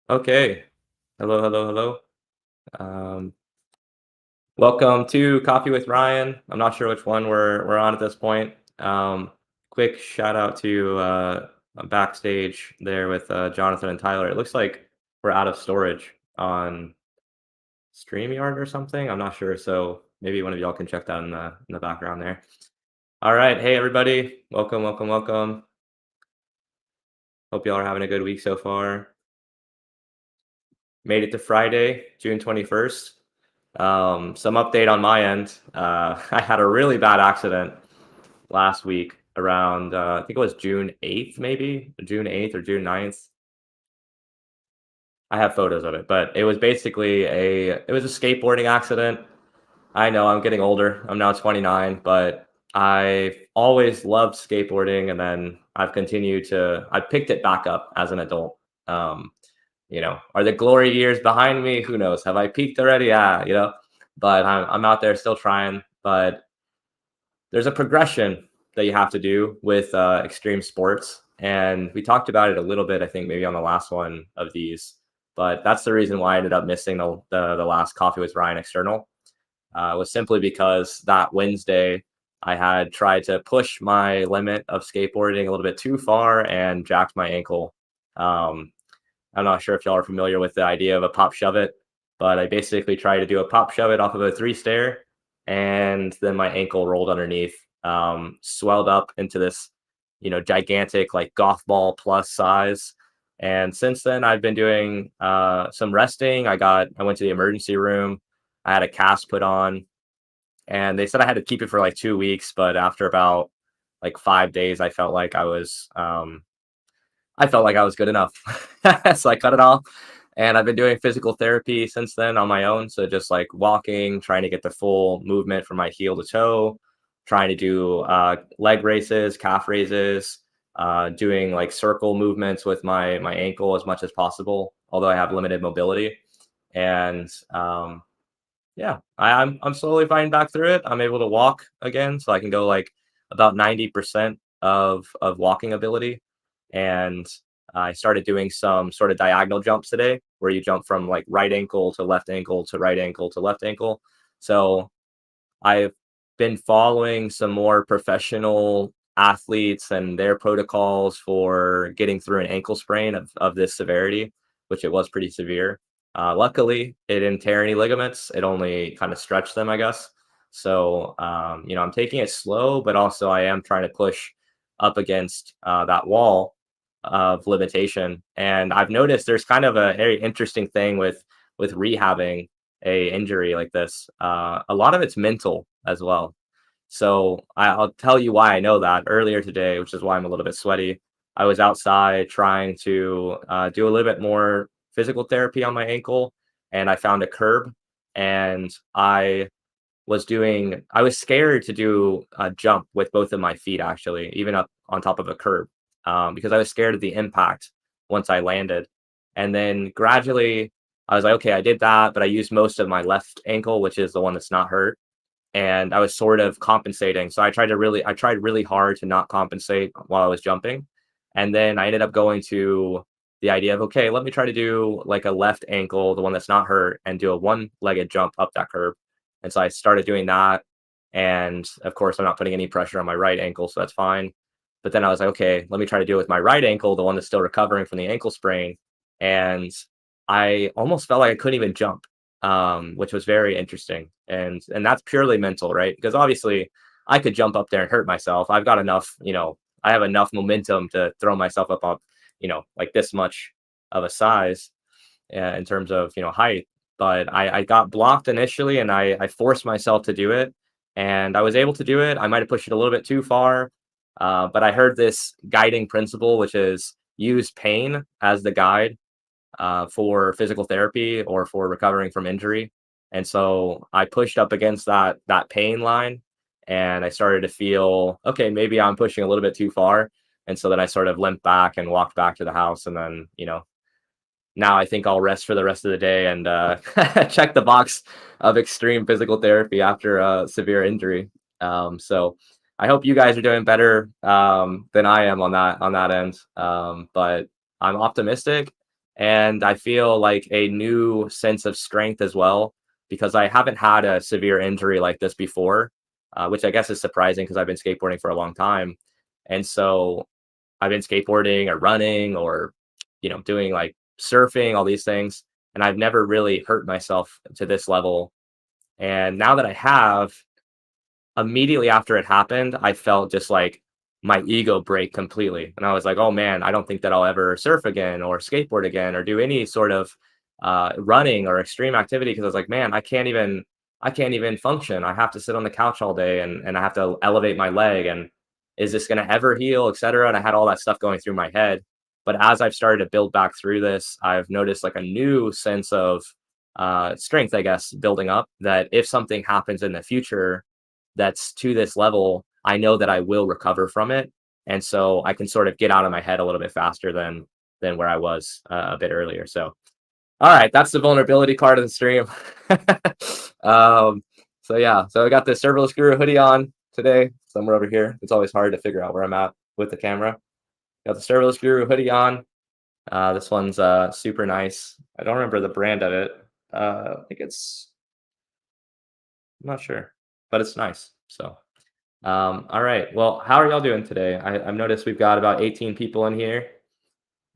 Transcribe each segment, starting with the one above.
Okay. Hello, hello, hello. Um, Welcome to Coffee with Ryan. I'm not sure which one we're on at this point. Quick shout out to backstage there with Jonathan and Tyler. It looks like we're out of storage on StreamYard or something. I'm not sure, so maybe one of y'all can check that in the background there. All right, hey everybody, welcome, welcome, welcome. Hope y'all are having a good week so far. Made it to Friday, June 21st. Some update on my end. I had a really bad accident last week around, I think it was June 8th, maybe June 8th or June 9th. I have photos of it, but it was basically it was a skateboarding accident. I know I'm getting older. I'm now 29, but I've always loved skateboarding. And then I picked it back up as an adult. Um, are the glory years behind me? Who knows? Have I peaked already? Yeah. But I'm out there still trying. But there's a progression that you have to do with extreme sports, and we talked about it a little bit. I think maybe on the last one of these, but that's the reason why I ended up missing the last Coffee with Ryan external. Was simply because that Wednesday I had tried to push my limit of skateboarding a little bit too far and jacked my ankle. Um, I'm not sure if y'all are familiar with the idea of a pop shove it, but I basically tried to do a pop shove it off of a three stair, and then my ankle rolled underneath, swelled up into this, gigantic like golf ball plus size. And since then, I've been doing some resting. I went to the emergency room. I had a cast put on, and they said I had to keep it for like 2 weeks. But after about like 5 days, I felt like I was good enough. So I cut it off. And I've been doing physical therapy since then on my own. So just like walking, trying to get the full movement from my heel to toe, trying to do leg raises, calf raises, doing like circle movements with my ankle as much as possible, although I have limited mobility. And yeah, I'm slowly finding back through it. I'm able to walk again, so I can go like about 90% of walking ability. And I started doing some sort of diagonal jumps today, where you jump from like right ankle to left ankle to right ankle to left ankle. So I've been following some more professional athletes and their protocols for getting through an ankle sprain of this severity, which it was pretty severe. Luckily, it didn't tear any ligaments. It only kind of stretched them, I guess. So, I'm taking it slow, but also I am trying to push up against that wall of limitation. And I've noticed there's kind of a very interesting thing with rehabbing a injury like this. A lot of it's mental as well. So I'll tell you why I know that. Earlier today, which is why I'm a little bit sweaty, I was outside trying to do a little bit more physical therapy on my ankle, and I found a curb, and I was scared to do a jump with both of my feet, actually, even up on top of a curb, because I was scared of the impact once I landed. And then gradually, I was like, okay, I did that, but I used most of my left ankle, which is the one that's not hurt. And I was sort of compensating. So I tried really hard to not compensate while I was jumping. And then I ended up going to the idea of, okay, let me try to do like a left ankle, the one that's not hurt, and do a one-legged jump up that curb. And so I started doing that. And of course, I'm not putting any pressure on my right ankle, so that's fine. But then I was like, okay, let me try to do it with my right ankle, the one that's still recovering from the ankle sprain. And I almost felt like I couldn't even jump, which was very interesting. And that's purely mental, right? Because obviously I could jump up there and hurt myself. I've got enough, I have enough momentum to throw myself up, like this much of a size in terms of height. But I got blocked initially, and I forced myself to do it, and I was able to do it. I might have pushed it a little bit too far, but I heard this guiding principle, which is use pain as the guide for physical therapy or for recovering from injury. And so I pushed up against that pain line, and I started to feel, okay, maybe I'm pushing a little bit too far. And so then I sort of limped back and walked back to the house, and then now I think I'll rest for the rest of the day and check the box of extreme physical therapy after a severe injury. So I hope you guys are doing better than I am on that end. But I'm optimistic, And I feel like a new sense of strength as well because I haven't had a severe injury like this before, which I guess is surprising because I've been skateboarding for a long time. And so I've been skateboarding or running or, doing like surfing, all these things. And I've never really hurt myself to this level. And now that I have, immediately after it happened, I felt just like my ego break completely. And I was like, oh man, I don't think that I'll ever surf again or skateboard again or do any sort of running or extreme activity because I was like, man, I can't even function. I have to sit on the couch all day and I have to elevate my leg. And is this going to ever heal, et cetera? And I had all that stuff going through my head. But as I've started to build back through this, I've noticed like a new sense of strength, I guess, building up that if something happens in the future, that's to this level, I know that I will recover from it. And so I can sort of get out of my head a little bit faster than where I was a bit earlier. So all right, that's the vulnerability part of the stream. um, so yeah, so I got the serverless guru hoodie on today, somewhere over here. It's always hard to figure out where I'm at with the camera. Got the serverless guru hoodie on. This one's super nice. I don't remember the brand of it. I think I'm not sure, but it's nice. So all right. Well, how are y'all doing today? I've noticed we've got about 18 people in here.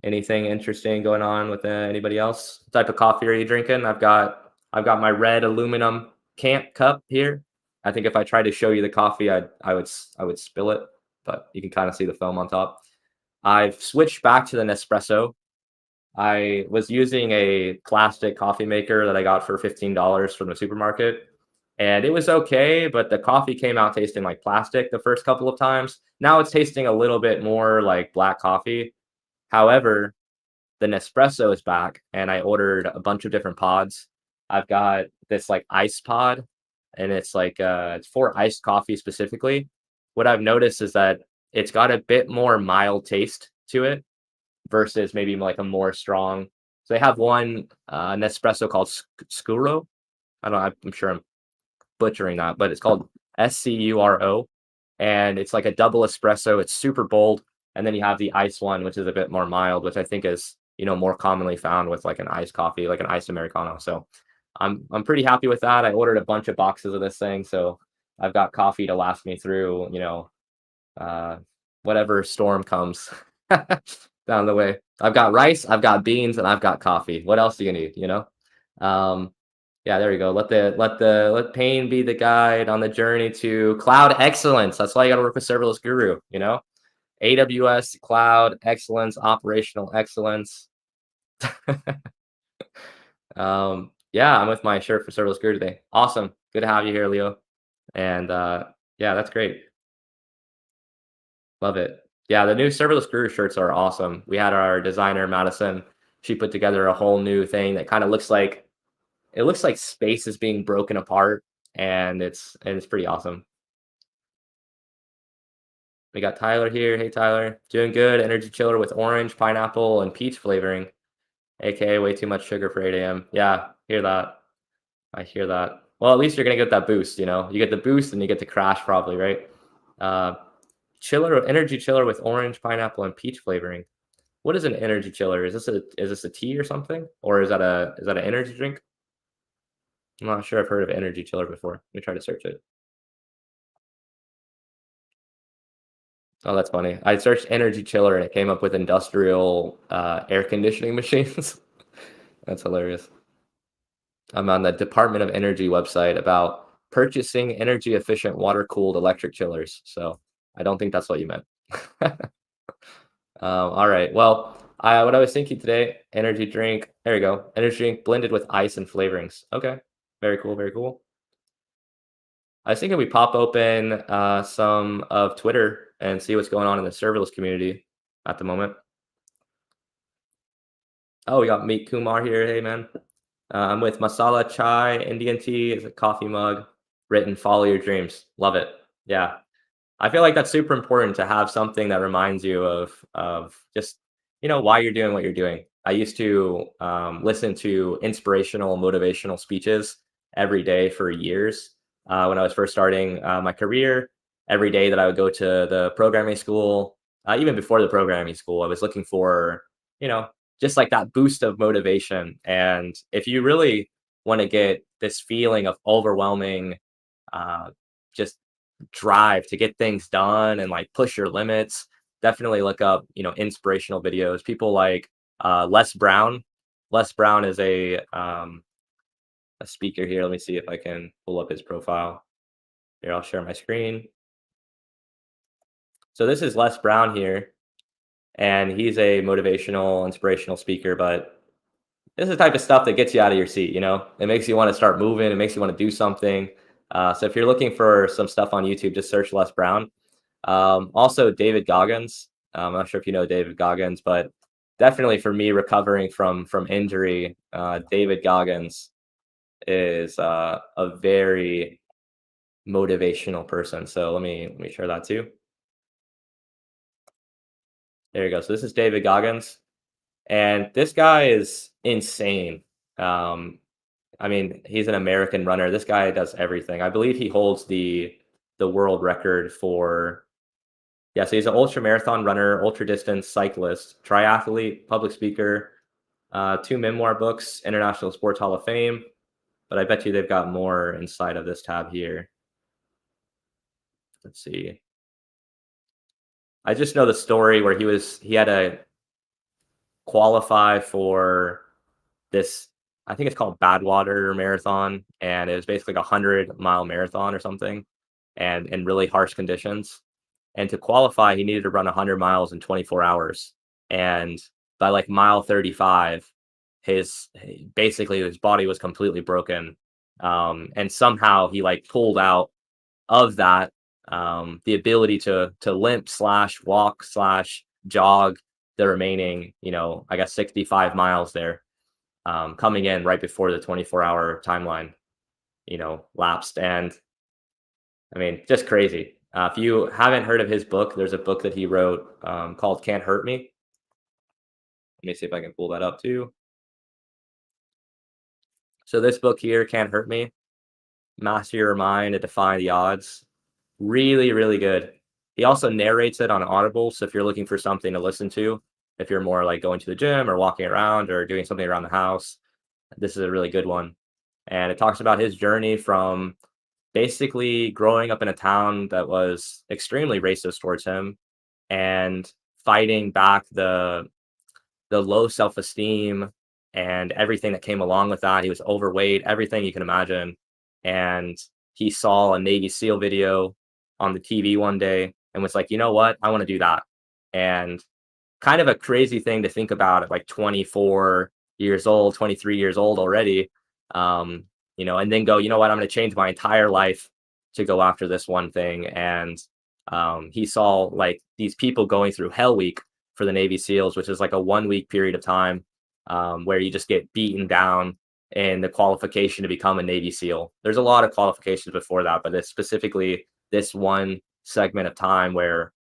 Anything interesting going on with anybody else? What type of coffee are you drinking? I've got my red aluminum camp cup here. I think if I tried to show you the coffee, I would spill it, but you can kind of see the foam on top. I've switched back to the Nespresso. I was using a plastic coffee maker that I got for $15 from the supermarket. And it was okay, but the coffee came out tasting like plastic the first couple of times. Now it's tasting a little bit more like black coffee. However, the Nespresso is back and I ordered a bunch of different pods. I've got this like ice pod and it's like it's for iced coffee specifically. What I've noticed is that it's got a bit more mild taste to it versus maybe like a more strong. So they have one Nespresso called Scuro. I don't know, I'm sure I'm butchering that, but it's called Scuro. And it's like a double espresso. It's super bold. And then you have the ice one, which is a bit more mild, which I think is, more commonly found with like an iced coffee, like an iced Americano. So I'm pretty happy with that. I ordered a bunch of boxes of this thing. So I've got coffee to last me through, uh, whatever storm comes down the way. I've got rice, I've got beans, and I've got coffee. What else do you need? Um, yeah, there you go. Let pain be the guide on the journey to cloud excellence. That's why you got to work with serverless guru. AWS cloud excellence, operational excellence. Yeah, I'm with my shirt for serverless guru today. Awesome, good to have you here, Leo. And yeah, that's great. Love it. Yeah, the new serverless guru shirts are awesome. We had our designer Madison. She put together a whole new thing that kind of looks like space is being broken apart, and it's pretty awesome. We got Tyler here. Hey Tyler, doing good. Energy chiller with orange, pineapple, and peach flavoring. AKA way too much sugar for 8 a.m. Yeah, hear that. I hear that. Well, at least you're gonna get that boost. You get the boost and you get to crash probably, right? Uh, energy chiller with orange, pineapple, and peach flavoring. What is an energy chiller? Is this a tea or something, or is that an energy drink? I'm not sure. I've heard of energy chiller before. Let me try to search it. Oh, that's funny. I searched energy chiller and it came up with industrial air conditioning machines. That's hilarious. I'm on the Department of Energy website about purchasing energy efficient water cooled electric chillers. So I don't think that's what you meant. All right. Well, what I was thinking today, energy drink. There you go. Energy drink blended with ice and flavorings. Okay. Very cool. Very cool. I was thinking we pop open some of Twitter and see what's going on in the serverless community at the moment. Oh, we got Meet Kumar here. Hey, man. I'm with Masala Chai Indian tea. Is a coffee mug written "Follow your dreams." Love it. Yeah, I feel like that's super important to have something that reminds you of just why you're doing what you're doing. I used to listen to inspirational, motivational speeches every day for years when I was first starting my career. Every day that I would go to the programming school, even before the programming school, I was looking for you know just like that boost of motivation. And if you really want to get this feeling of overwhelming, uh, just drive to get things done and like push your limits, definitely look up, inspirational videos. People like Les Brown. Les Brown is a speaker here. Let me see if I can pull up his profile. Here, I'll share my screen. So this is Les Brown here, and he's a motivational, inspirational speaker. But this is the type of stuff that gets you out of your seat. It makes you want to start moving. It makes you want to do something. So if you're looking for some stuff on YouTube, just search Les Brown. Also, David Goggins. I'm not sure if you know David Goggins, but definitely for me recovering from injury, David Goggins is a very motivational person. So let me share that too. There you go. So this is David Goggins, and this guy is insane. Um, I mean, he's an American runner. This guy does everything. I believe he holds the world record for, yeah. So he's an ultra marathon runner, ultra distance cyclist, triathlete, public speaker, two memoir books, International Sports Hall of Fame. But I bet you they've got more inside of this tab here. Let's see. I just know the story where he had to qualify for this. I think it's called Badwater Marathon, and it was basically like 100-mile marathon or something, and in really harsh conditions. And to qualify, he needed to run 100 miles in 24 hours. And by like mile 35, his basically his body was completely broken. And somehow he like pulled out of that, the ability to limp slash walk slash jog the remaining, I guess 65 miles there, coming in right before the 24-hour timeline, lapsed. And I mean, just crazy. If you haven't heard of his book, there's a book that he wrote, called Can't Hurt Me. Let me see if I can pull that up too. So this book here, Can't Hurt Me, Master Your Mind and Defy the Odds. Really, really good. He also narrates it on Audible. So if you're looking for something to listen to, if you're more like going to the gym or walking around or doing something around the house, this is a really good one. And it talks about his journey from basically growing up in a town that was extremely racist towards him and fighting back the low self-esteem and everything that came along with that. He was overweight, everything you can imagine. And he saw a Navy SEAL video on the TV one day and was like, you know what? I want to do that. And kind of a crazy thing to think about at like 24 years old, 23 years old already. And then go, you know what? I'm going to change my entire life to go after this one thing. And he saw like these people going through Hell Week for the Navy SEALs, which is like a 1 week period of time, where you just get beaten down in the qualification to become a Navy SEAL. There's a lot of qualifications before that, but it's specifically this one segment of time where,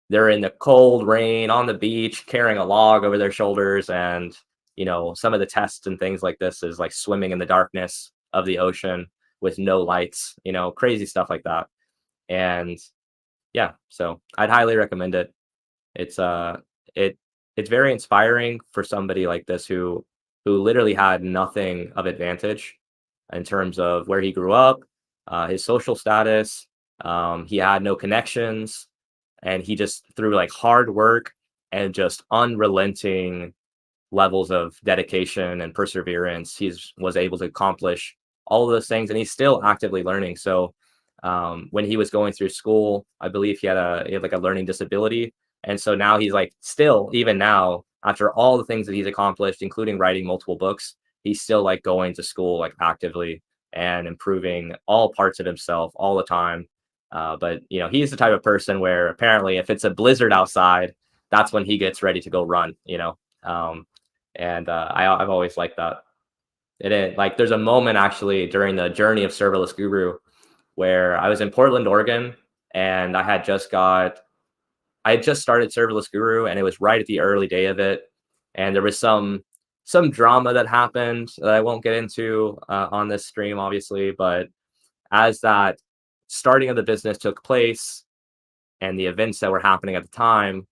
they're in the cold rain on the beach carrying a log over their shoulders. And, some of the tests and things like this is like swimming in the darkness of the ocean with no lights, crazy stuff like that. And yeah, so I'd highly recommend it. It's it it's very inspiring for somebody like this who literally had nothing of advantage in terms of where he grew up, his social status. He had no connections, and he just through like hard work and just unrelenting levels of dedication and perseverance, he's was able to accomplish all of those things, and he's still actively learning. So when he was going through school, I believe he had like a learning disability, and so now he's like still, even now, after all the things that he's accomplished, including writing multiple books, he's still like going to school like actively and improving all parts of himself all the time. But he's the type of person where apparently if it's a blizzard outside, that's when he gets ready to go run. And I've always liked that. Like there's a moment actually during the journey of serverless guru where I was in Portland, Oregon, and I had just started serverless guru, and it was right at the early day of it, and there was some drama that happened that I won't get into on this stream, obviously. But as that starting of the business took place and the events that were happening at the time,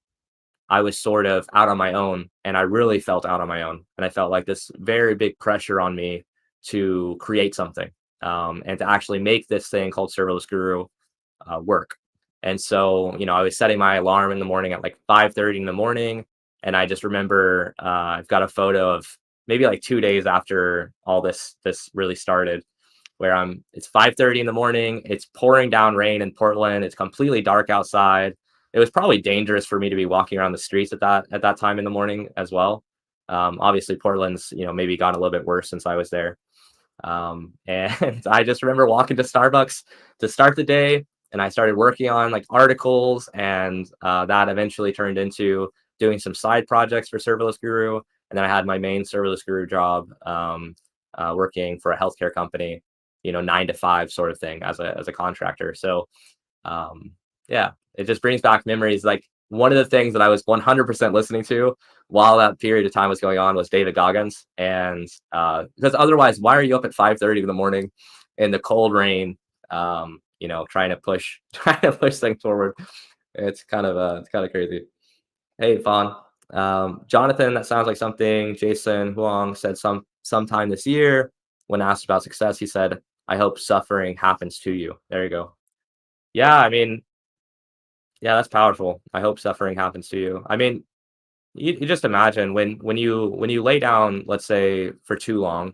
I was sort of out on my own, and I really felt out on my own. And I felt like this very big pressure on me to create something, and to actually make this thing called Serverless Guru work. And so, I was setting my alarm in the morning at like 5:30 in the morning. And I just remember I've got a photo of maybe like 2 days after all this really started, where it's 5:30 in the morning, it's pouring down rain in Portland, it's completely dark outside. It was probably dangerous for me to be walking around the streets at that time in the morning as well. Obviously Portland's, maybe gotten a little bit worse since I was there. And I just remember walking to Starbucks to start the day, and I started working on like articles, and that eventually turned into doing some side projects for Serverless Guru. And then I had my main Serverless Guru job, working for a healthcare company, 9 to 5 sort of thing as a contractor. So yeah, it just brings back memories. Like one of the things that I was 100% listening to while that period of time was going on was David Goggins, and because otherwise, why are you up at 5:30 in the morning in the cold rain, trying to push trying to push things forward? It's kind of crazy. Hey, Fawn. Jonathan, that sounds like something Jason Huang said sometime this year when asked about success. He said, "I hope suffering happens to you." There you go. Yeah, I mean, yeah, that's powerful. I hope suffering happens to you. I mean, you just imagine when you lay down, let's say for too long,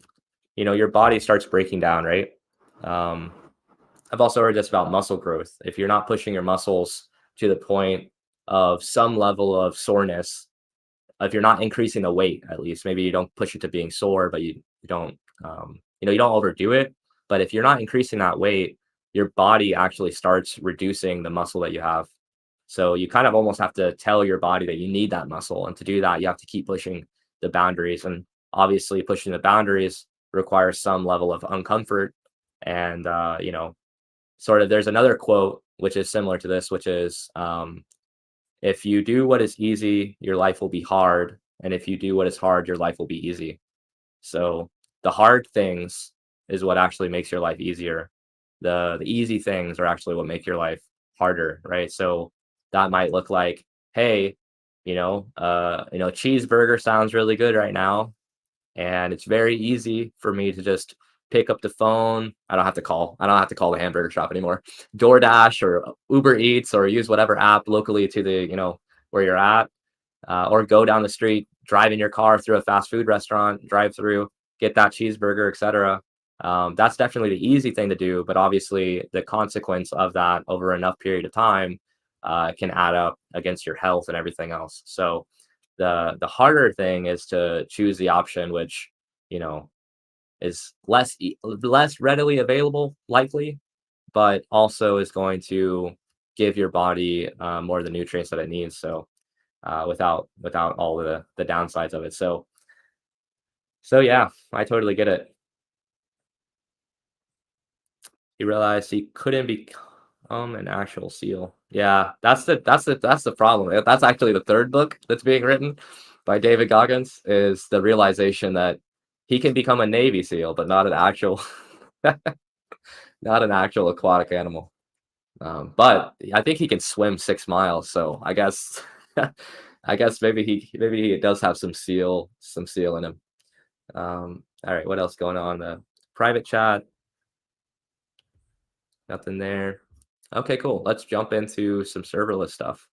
your body starts breaking down, right? Um, I've also heard this about muscle growth. If you're not pushing your muscles to the point of some level of soreness, if you're not increasing the weight, at least maybe you don't push it to being sore, but you don't, you don't overdo it. But if you're not increasing that weight, your body actually starts reducing the muscle that you have. So you kind of almost have to tell your body that you need that muscle. And to do that, you have to keep pushing the boundaries. And obviously, pushing the boundaries requires some level of uncomfort. And, sort of there's another quote which is similar to this, which is, if you do what is easy, your life will be hard. And if you do what is hard, your life will be easy. So the hard things is what actually makes your life easier. The easy things are actually what make your life harder, right? So that might look like, hey, cheeseburger sounds really good right now, and it's very easy for me to just pick up the phone. I don't have to call the hamburger shop anymore. DoorDash or Uber Eats, or use whatever app locally to the, where you're at, or go down the street, drive in your car through a fast food restaurant, drive through, get that cheeseburger, etc. That's definitely the easy thing to do, but obviously the consequence of that over enough period of time can add up against your health and everything else. So the harder thing is to choose the option which, you know is less readily available, likely, but also is going to give your body more of the nutrients that it needs. So without all the downsides of it. So yeah, I totally get it. He realized he couldn't become an actual SEAL. Yeah, that's the problem. That's actually the third book that's being written by David Goggins, is the realization that he can become a Navy SEAL, but not an actual not an actual aquatic animal. But I think he can swim 6 miles, so I guess I guess maybe he does have some seal in him. All right, what else going on? The private chat, nothing there. Okay, cool. Let's jump into some serverless stuff.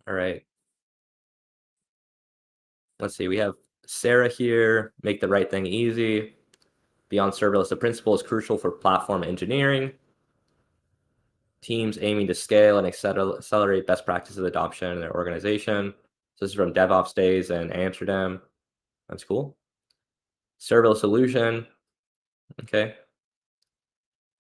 All right, let's see. We have Sarah here. Make the right thing easy. Beyond serverless, the principle is crucial for platform engineering. Teams aiming to scale and accelerate best practices adoption in their organization. So this is from DevOps Days in Amsterdam. That's cool. Serverless solution. Okay.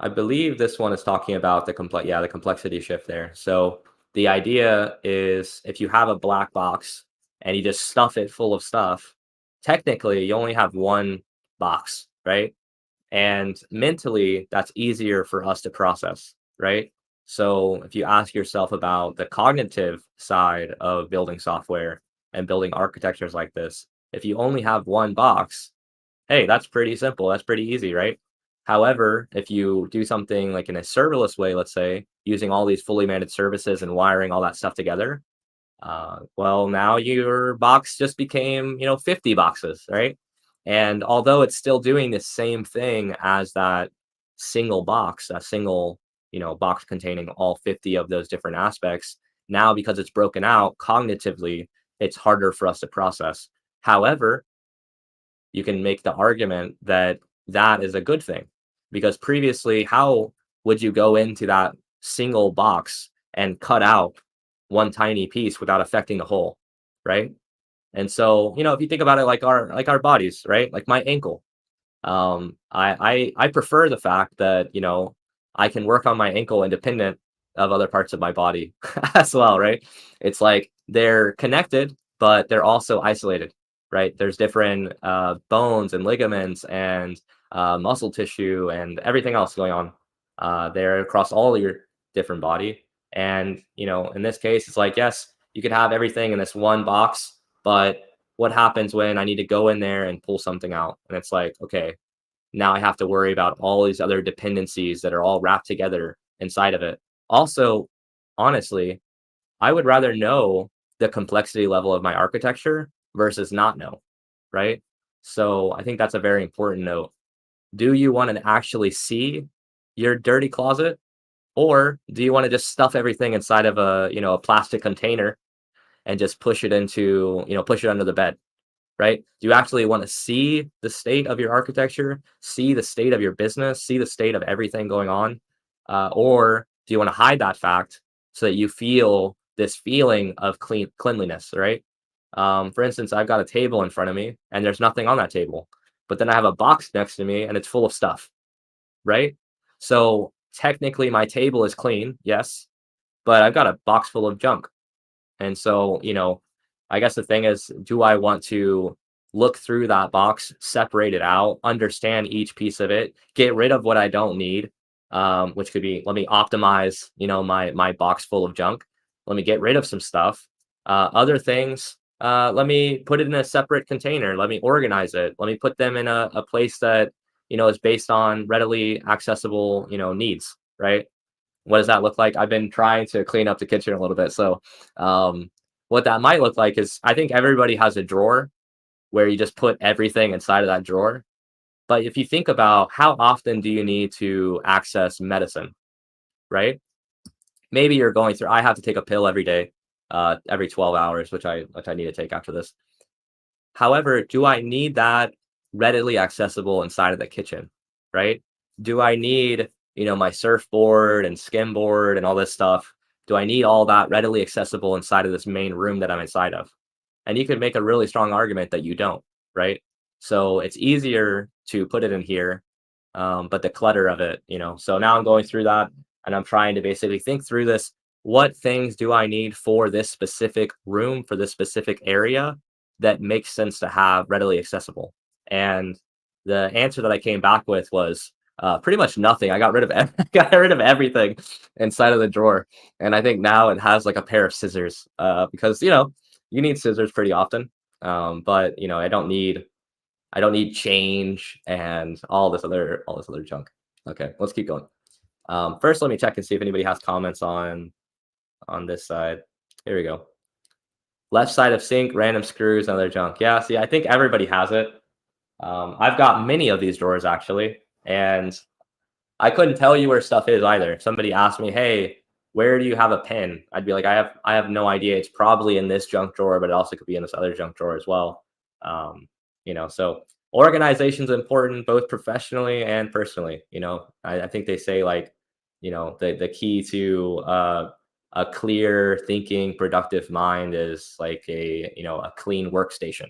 I believe this one is talking about the complexity shift there. So the idea is, if you have a black box and you just stuff it full of stuff, technically you only have one box, right? And mentally, that's easier for us to process, right? So if you ask yourself about the cognitive side of building software and building architectures like this, if you only have one box, hey, that's pretty simple. That's pretty easy, right? However, if you do something like in a serverless way, let's say, using all these fully managed services and wiring all that stuff together, well, now your box just became, 50 boxes, right? And although it's still doing the same thing as that single box, a single, box containing all 50 of those different aspects, now because it's broken out cognitively, it's harder for us to process. However, you can make the argument that that is a good thing because previously, how would you go into that single box and cut out one tiny piece without affecting the whole, right? And so, if you think about it like our bodies, right? Like my ankle. I prefer the fact that I can work on my ankle independent of other parts of my body as well, right? It's like they're connected, but they're also isolated, right? There's different bones and ligaments and muscle tissue and everything else going on there across all your different body. And in this case, it's like yes, you could have everything in this one box, but what happens when I need to go in there and pull something out? And it's like, okay, now I have to worry about all these other dependencies that are all wrapped together inside of it. Also, honestly, I would rather know the complexity level of my architecture versus not know, right? So I think that's a very important note. Do you want to actually see your dirty closet, or do you want to just stuff everything inside of a plastic container and just push it under the bed? Right? Do you actually want to see the state of your architecture, see the state of your business, see the state of everything going on? Or do you want to hide that fact so that you feel this feeling of cleanliness, right? For instance, I've got a table in front of me and there's nothing on that table, but then I have a box next to me and it's full of stuff, right? So technically my table is clean, yes, but I've got a box full of junk. And so, I guess the thing is, do I want to look through that box, separate it out, understand each piece of it, get rid of what I don't need, which could be let me optimize, my box full of junk. Let me get rid of some stuff. Other things, let me put it in a separate container. Let me organize it. Let me put them in a place that is based on readily accessible, needs. Right? What does that look like? I've been trying to clean up the kitchen a little bit. So, what that might look like is I think everybody has a drawer where you just put everything inside of that drawer. But if you think about how often do you need to access medicine, right? Maybe you're going through, I have to take a pill every day, every 12 hours, which I need to take after this. However, do I need that readily accessible inside of the kitchen, right? Do I need, my surfboard and skimboard and all this stuff? Do I need all that readily accessible inside of this main room that I'm inside of? And you could make a really strong argument that you don't, right? So it's easier to put it in here, but the clutter of it, So now I'm going through that and I'm trying to basically think through this. What things do I need for this specific room, for this specific area that makes sense to have readily accessible? And the answer that I came back with was pretty much nothing. I got rid of got rid of everything inside of the drawer, and I think now it has like a pair of scissors because you need scissors pretty often. But I don't need change and all this other junk. Okay, let's keep going. First, let me check and see if anybody has comments on this side. Here we go. Left side of sink, random screws, and other junk. Yeah, see, I think everybody has it. I've got many of these drawers actually, and I couldn't tell you where stuff is either. If somebody asked me, "Hey, where do you have a pen?" I'd be like, "I have no idea. It's probably in this junk drawer, but it also could be in this other junk drawer as well." So organization is important both professionally and personally. I think they say like, the key to a clear thinking, productive mind is like a clean workstation,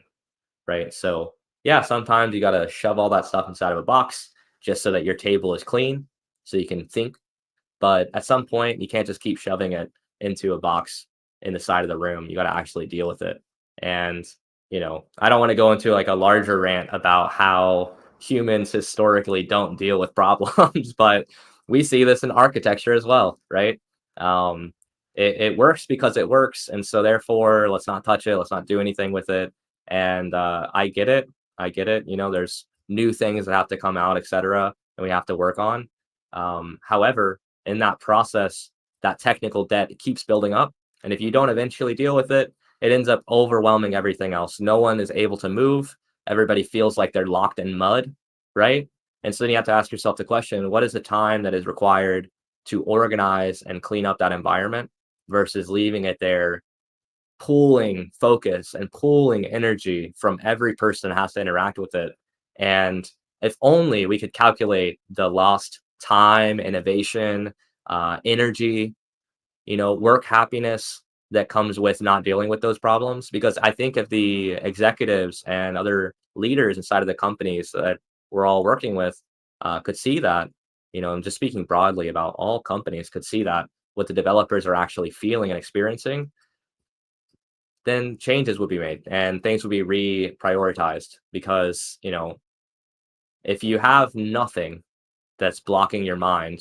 right? So yeah, sometimes you got to shove all that stuff inside of a box just so that your table is clean, so you can think. But at some point, you can't just keep shoving it into a box in the side of the room. You got to actually deal with it. And I don't want to go into like a larger rant about how humans historically don't deal with problems, but we see this in architecture as well, right? It works because it works, and so therefore, let's not touch it. Let's not do anything with it. And I get it. I get it. There's new things that have to come out, etc. and we have to work on. However, in that process, that technical debt keeps building up. And if you don't eventually deal with it, it ends up overwhelming everything else. No one is able to move. Everybody feels like they're locked in mud, right? And so then you have to ask yourself the question, what is the time that is required to organize and clean up that environment versus leaving it there, pulling focus and pulling energy from every person that has to interact with it. And if only we could calculate the lost time, innovation, energy, work happiness that comes with not dealing with those problems. Because I think if the executives and other leaders inside of the companies that we're all working with could see that, I'm just speaking broadly about all companies could see that what the developers are actually feeling and experiencing, then changes would be made and things would be reprioritized. Because, if you have nothing that's blocking your mind,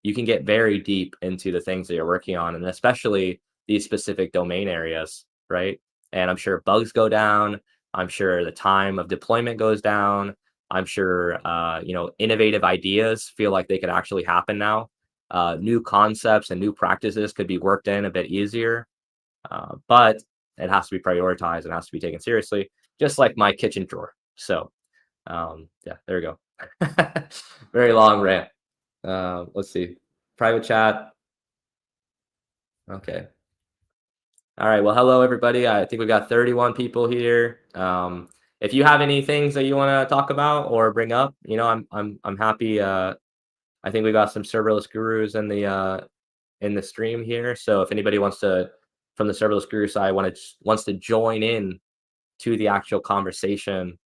you can get very deep into the things that you're working on, and especially these specific domain areas, right? And I'm sure bugs go down. I'm sure the time of deployment goes down. I'm sure, innovative ideas feel like they could actually happen now. New concepts and new practices could be worked in a bit easier, but it has to be prioritized and has to be taken seriously, just like my kitchen drawer. So, yeah, there we go. Very long rant. Let's see. Private chat. Okay. All right. Well, hello everybody. I think we've got 31 people here. If you have any things that you want to talk about or bring up, I'm happy. I think we got some serverless gurus in the stream here. So if anybody wants to, from the serverless guru side, wants to join in to the actual conversation,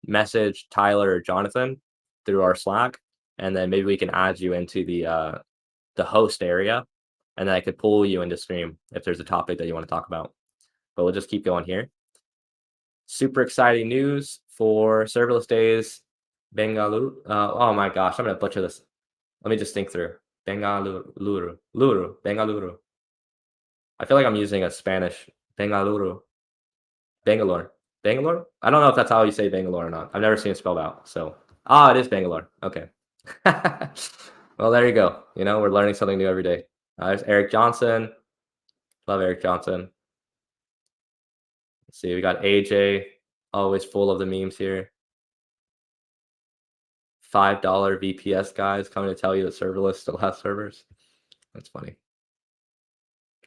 message Tyler or Jonathan through our Slack, and then maybe we can add you into the host area, and then I could pull you into stream if there's a topic that you want to talk about. But we'll just keep going here. Super exciting news for serverless days. Bengaluru. Oh my gosh, I'm gonna butcher this. Let me just think through. Bengaluru. I feel like I'm using a Spanish. Bengaluru. Bangalore. Bangalore? I don't know if that's how you say Bangalore or not. I've never seen it spelled out. So, it is Bangalore. Okay. Well, there you go. We're learning something new every day. There's Eric Johnson. Love Eric Johnson. Let's see, we got AJ, always full of the memes here. $5 VPS guys coming to tell you that serverless still has servers. That's funny.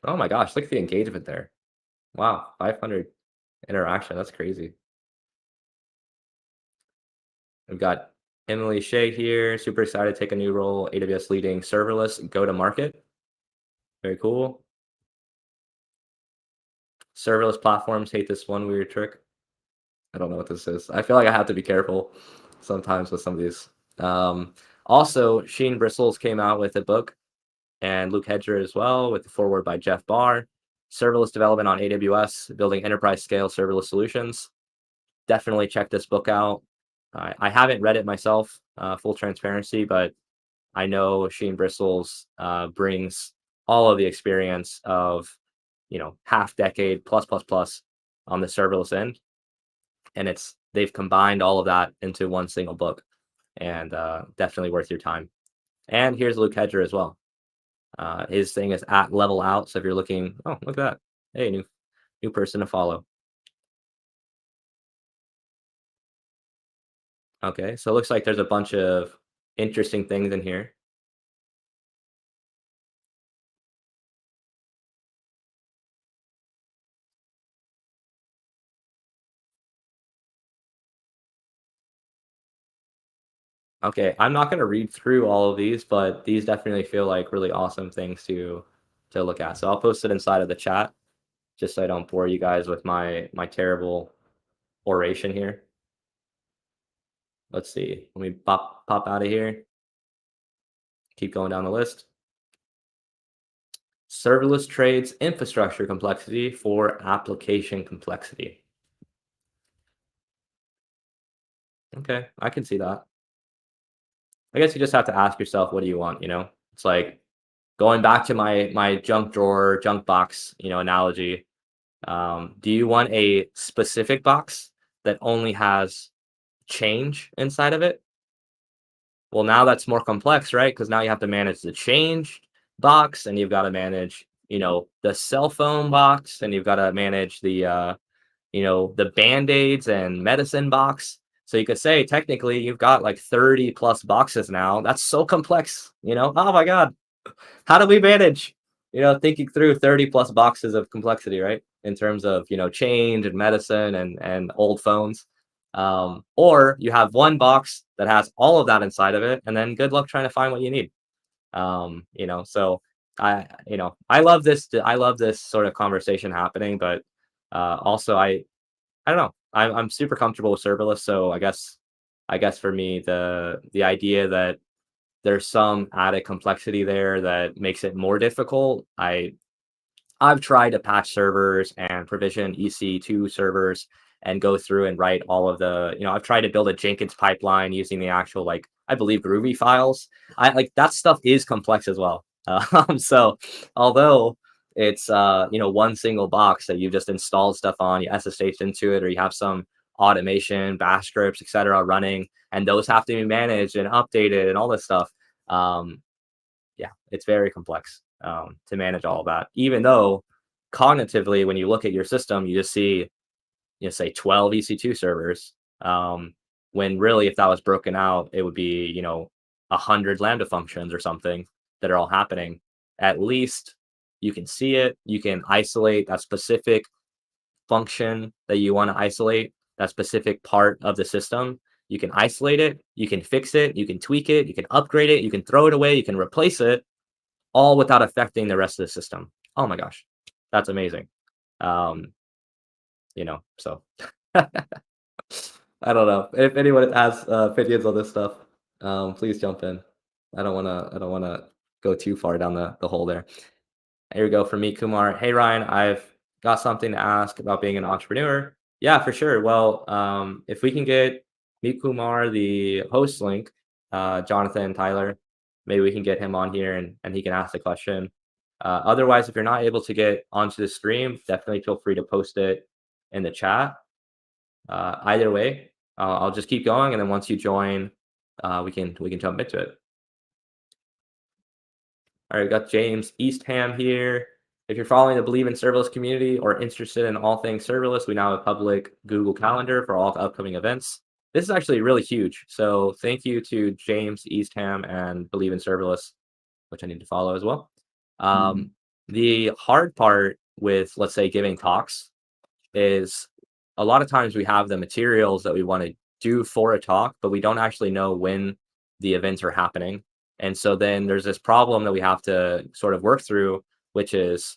Oh my gosh, look at the engagement there. Wow, 500 interaction. That's crazy. We've got Emily Shea here. Super excited to take a new role. AWS leading serverless go to market. Very cool. Serverless platforms hate this one weird trick. I don't know what this is. I feel like I have to be careful sometimes with some of these. Also, Sheen Bristles came out with a book, and Luke Hedger as well, with the foreword by Jeff Barr. Serverless development on AWS, building enterprise scale serverless solutions. Definitely check this book out. I haven't read it myself, full transparency, but I know Sheen Bristles brings all of the experience of, half decade plus on the serverless end. And they've combined all of that into one single book, and definitely worth your time. And here's Luke Hedger as well. His thing is at Level Out. So if you're looking, oh, look at that. Hey, new person to follow. Okay, so it looks like there's a bunch of interesting things in here. Okay, I'm not going to read through all of these, but these definitely feel like really awesome things to look at. So I'll post it inside of the chat, just so I don't bore you guys with my terrible oration here. Let's see. Let me pop out of here. Keep going down the list. Serverless trades infrastructure complexity for application complexity. Okay, I can see that. I guess you just have to ask yourself, what do you want? It's like going back to my junk drawer, junk box, analogy. Do you want a specific box that only has change inside of it? Well, now that's more complex, right? Because now you have to manage the change box, and you've got to manage, the cell phone box, and you've got to manage the band-aids and medicine box. So you could say technically you've got like 30 plus boxes now. That's so complex, Oh my God. How do we manage, thinking through 30 plus boxes of complexity, right? In terms of, change and medicine and old phones. Or you have one box that has all of that inside of it, and then good luck trying to find what you need. So I love this sort of conversation happening, but also I don't know. I'm super comfortable with serverless, so I guess for me the idea that there's some added complexity there that makes it more difficult. I've tried to patch servers and provision EC2 servers and go through and write all of I've tried to build a Jenkins pipeline using the actual, like, I believe Groovy files. I like that stuff is complex as well. So although it's, one single box that you just installed stuff on, you SSH into it, or you have some automation, bash scripts, etc. running, and those have to be managed and updated and all this stuff. Um, yeah, it's very complex to manage all of that. Even though cognitively, when you look at your system, you just see, say 12 EC2 servers. When really, if that was broken out, it would be, 100 Lambda functions or something that are all happening. At least you can see it. You can isolate that specific function that you want to isolate, that specific part of the system. You can isolate it, you can fix it, you can tweak it, you can upgrade it, you can throw it away, you can replace it, all without affecting the rest of the system. Oh my gosh, that's amazing. Um, so I don't know if anyone has opinions on this stuff. Please jump in. I don't wanna go too far down the hole there. Here we go from me, Kumar. Hey Ryan, I've got something to ask about being an entrepreneur. Yeah, for sure. Well, if we can get Meet Kumar the host link, Jonathan Tyler, maybe we can get him on here and he can ask the question. Otherwise, if you're not able to get onto the stream, definitely feel free to post it in the chat. Either way, I'll just keep going, and then once you join, we can jump into it. All right, we got James Eastham here. If you're following the Believe in Serverless community or interested in all things serverless, we now have a public Google Calendar for all upcoming events. This is actually really huge. So thank you to James Eastham and Believe in Serverless, which I need to follow as well. The hard part with, let's say, giving talks is a lot of times we have the materials that we want to do for a talk, but we don't actually know when the events are happening. And so then there's this problem that we have to sort of work through, which is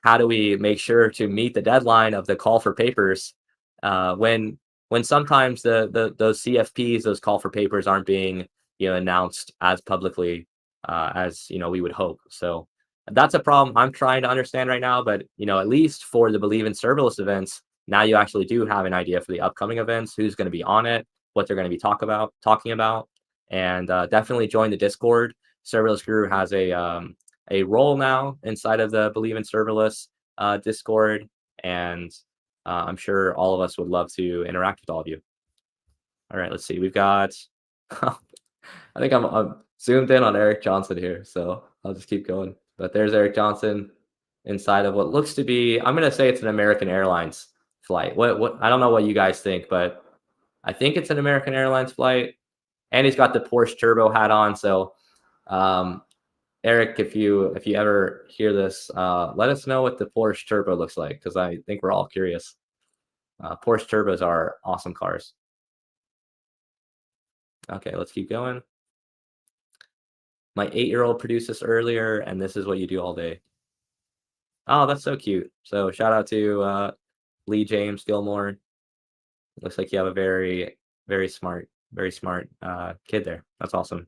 how do we make sure to meet the deadline of the call for papers when sometimes those CFPs, those call for papers, aren't being announced as publicly as we would hope. So that's a problem I'm trying to understand right now. But at least for the Believe in Serverless events, now you actually do have an idea for the upcoming events, who's going to be on it, what they're going to be talking about, and definitely join the Discord. Serverless Guru has a role now inside of the Believe in Serverless Discord, and I'm sure all of us would love to interact with all of you. All right, let's see. We've got. I think I'm zoomed in on Eric Johnson here, so I'll just keep going. But there's Eric Johnson inside of what looks to be. I'm gonna say it's an American Airlines flight. What I don't know what you guys think, but I think it's an American Airlines flight. And he's got the Porsche turbo hat on. So, Eric, if you ever hear this, let us know what the Porsche turbo looks like, because I think we're all curious. Porsche turbos are awesome cars. Okay, let's keep going. My 8-year-old produced this earlier, and this is what you do all day. Oh, that's so cute. So shout out to Lee James Gilmore. Looks like you have a very, very smart kid there. That's awesome.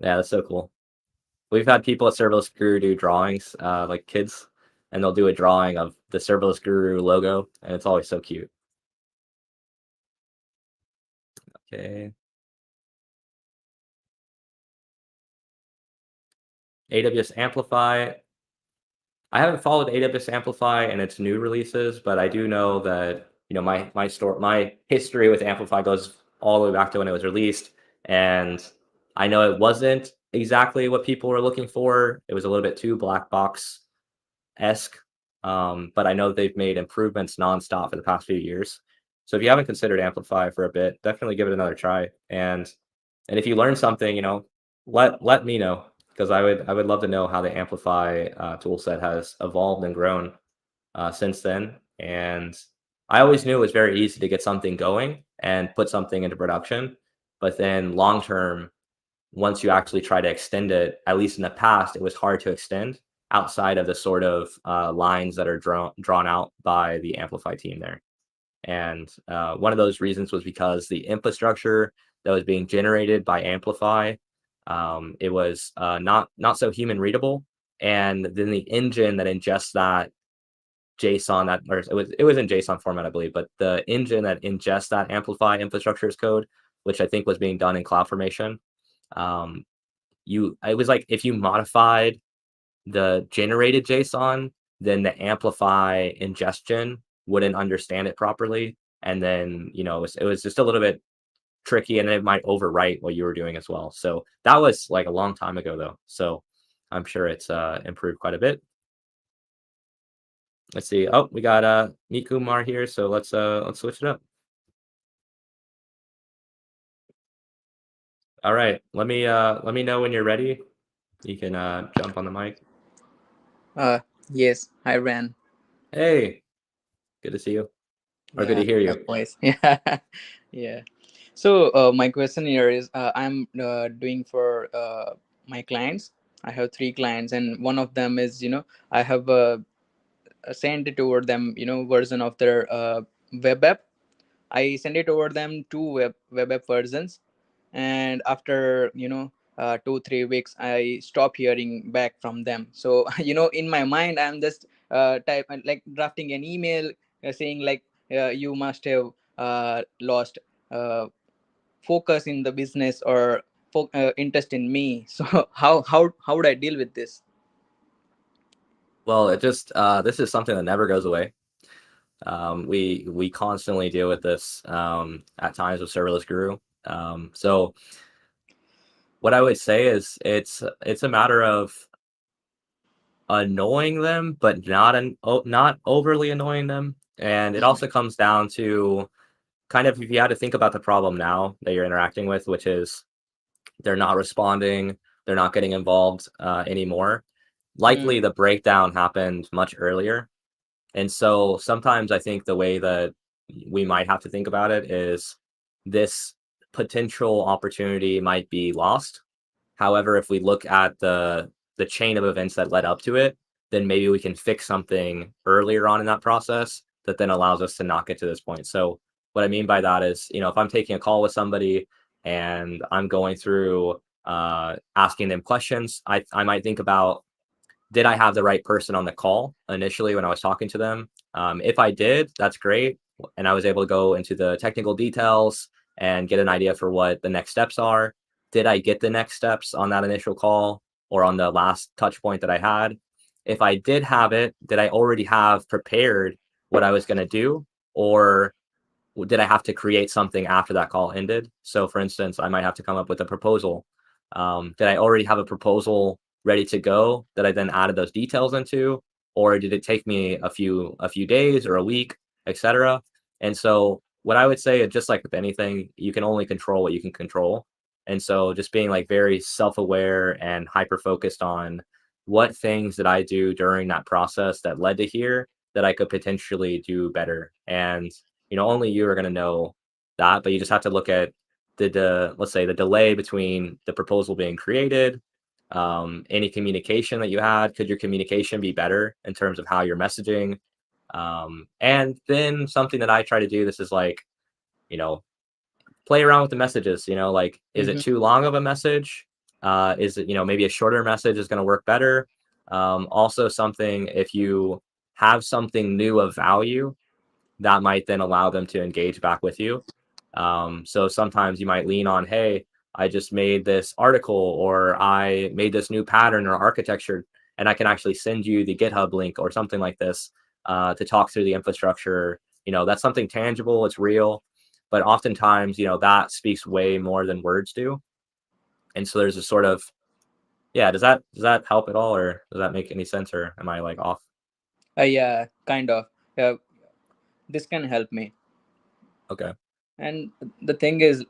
Yeah, that's so cool. We've had people at Serverless Guru do drawings, like kids, and they'll do a drawing of the Serverless Guru logo, and it's always so cute. Okay. AWS Amplify. I haven't followed AWS Amplify and its new releases, but I do know that my history with Amplify goes all the way back to when it was released. And I know it wasn't exactly what people were looking for. It was a little bit too black box esque. But I know they've made improvements nonstop for the past few years. So if you haven't considered Amplify for a bit, definitely give it another try. And if you learn something, let me know, because I would love to know how the Amplify tool set has evolved and grown since then. And I always knew it was very easy to get something going and put something into production, but then long term, once you actually try to extend it, at least in the past, it was hard to extend outside of the sort of lines that are drawn out by the Amplify team there. And one of those reasons was because the infrastructure that was being generated by Amplify, it was not so human readable, and then the engine that ingests that JSON, that, or it was in JSON format, I believe, but the engine that ingests that Amplify infrastructure as code, which I think was being done in CloudFormation, um, it was like if you modified the generated JSON, then the Amplify ingestion wouldn't understand it properly, and then it was just a little bit tricky, and it might overwrite what you were doing as well. So that was like a long time ago though. So I'm sure it's improved quite a bit. Let's see. Oh, we got Meet Kumar here, so let's switch it up. All right. Let me know when you're ready. You can jump on the mic. Uh, yes, I ran. Hey, good to see you. Or good to Yeah, hear you. likewise. Yeah, yeah. So my question here is, I'm doing for my clients. I have three clients, and one of them is, I have sent it over them, version of their web app. I send it over them two web app versions, and after 2-3 weeks, I stop hearing back from them. So in my mind, I'm just like drafting an email saying like, you must have lost uh, focus in the business, or interest in me. So how would I deal with this? Well, it just this is something that never goes away. We constantly deal with this at times with serverless guru. So what I would say is it's a matter of annoying them, but not overly annoying them. And it also comes down to kind of, if you had to think about the problem now that you're interacting with, which is they're not responding, they're not getting involved anymore. Likely Mm, the breakdown happened much earlier. And so sometimes I think the way that we might have to think about it is this potential opportunity might be lost. However, if we look at the chain of events that led up to it, then maybe we can fix something earlier on in that process that then allows us to not get to this point. So what I mean by that is, if I'm taking a call with somebody and I'm going through asking them questions, I might think about, did I have the right person on the call initially when I was talking to them? If I did, that's great. And I was able to go into the technical details and get an idea for what the next steps are. Did I get the next steps on that initial call or on the last touch point that I had? If I did have it, did I already have prepared what I was going to do? Or did I have to create something after that call ended? So, for instance, I might have to come up with a proposal. Did I already have a proposal ready to go that I then added those details into, or did it take me a few days or a week, etc.? And so, what I would say, just like with anything, you can only control what you can control. And so, just being like very self-aware and hyper focused on what things did I do during that process that led to here that I could potentially do better. And only you are going to know that, but you just have to look at let's say the delay between the proposal being created, any communication that you had. Could your communication be better in terms of how you're messaging? And then something that I try to do, this is like, you know, play around with the messages, like, is it mm-hmm. too long of a message? Is it, maybe a shorter message is going to work better? Also something, if you have something new of value, that might then allow them to engage back with you. So sometimes you might lean on, hey, I just made this article, or I made this new pattern or architecture, and I can actually send you the GitHub link or something like this to talk through the infrastructure. That's something tangible, it's real. but oftentimes, that speaks way more than words do. And so there's a sort of, yeah, does that help at all, or does that make any sense, or am I like off? Yeah, kind of. Uh, this can help me. Okay. And the thing is,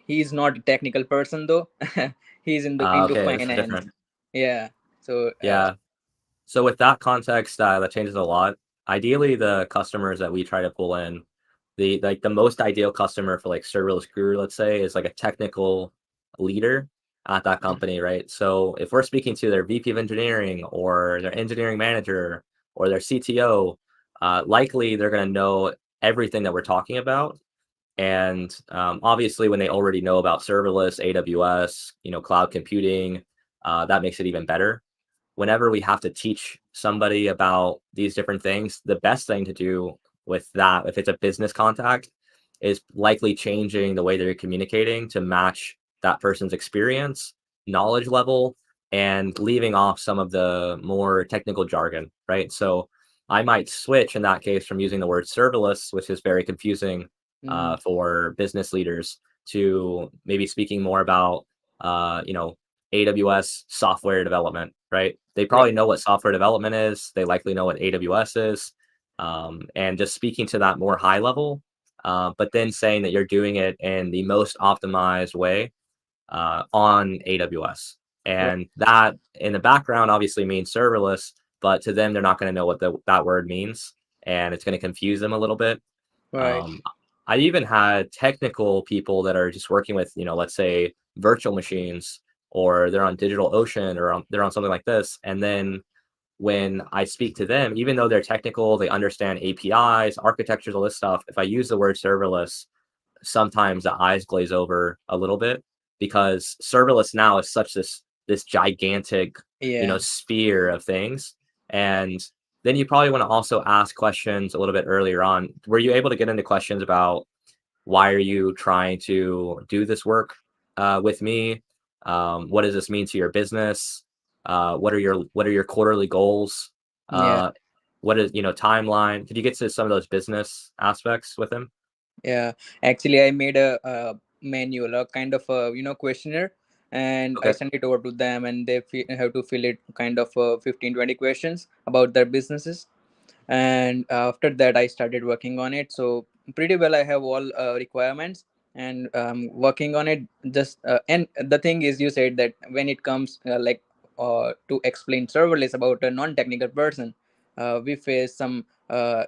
he's not a technical person though. He's into Okay, this is finance. different. Yeah. So Yeah. So with that context, that changes a lot. Ideally, the customers that we try to pull in, the most ideal customer for like serverless guru, let's say, is like a technical leader at that mm, company, right? So if we're speaking to their VP of engineering or their engineering manager or their CTO, likely they're going to know everything that we're talking about. And obviously, when they already know about serverless, AWS, cloud computing, that makes it even better. Whenever we have to teach somebody about these different things, the best thing to do with that, if it's a business contact, is likely changing the way they're communicating to match that person's experience, knowledge level, and leaving off some of the more technical jargon, right? So I might switch in that case from using the word serverless, which is very confusing mm, for business leaders, to maybe speaking more about, uh, you know, AWS software development, right? They probably right, know what software development is. They likely know what AWS is. And just speaking to that more high level, but then saying that you're doing it in the most optimized way on AWS. right, And that in the background obviously means serverless, but to them, they're not going to know what that word means. And it's going to confuse them a little bit. right. Um, I even had technical people that are just working with, let's say virtual machines, or they're on DigitalOcean, or they're on something like this. And then when I speak to them, even though they're technical, they understand APIs, architectures, all this stuff. If I use the word serverless, sometimes the eyes glaze over a little bit, because serverless now is such this gigantic, Yeah, sphere of things. And then you probably want to also ask questions a little bit earlier on. Were you able to get into questions about why are you trying to do this work with me? What does this mean to your business? What are your quarterly goals? yeah. Uh, what is timeline? Could you get to some of those business aspects with him? Yeah, actually, I made a manual, a kind of a questionnaire, and I Okay. sent it over to them, and they have to fill it kind of 15-20 questions about their businesses. And after that, I started working on it. So pretty well, I have all requirements, and working on it. Just and the thing is, you said that when it comes to explain serverless about a non-technical person, we face some uh,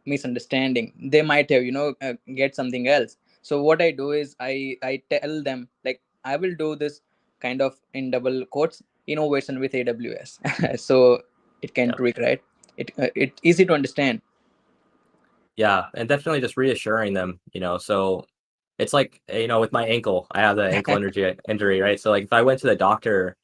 misunderstanding. They might have get something else. So what I do is I tell them, like, I will do this kind of in double quotes innovation with AWS. So it can Yeah. tweak, right? It easy to understand. Yeah, and definitely just reassuring them, so it's like, with my ankle, I have the ankle injury, right? So like if I went to the doctor,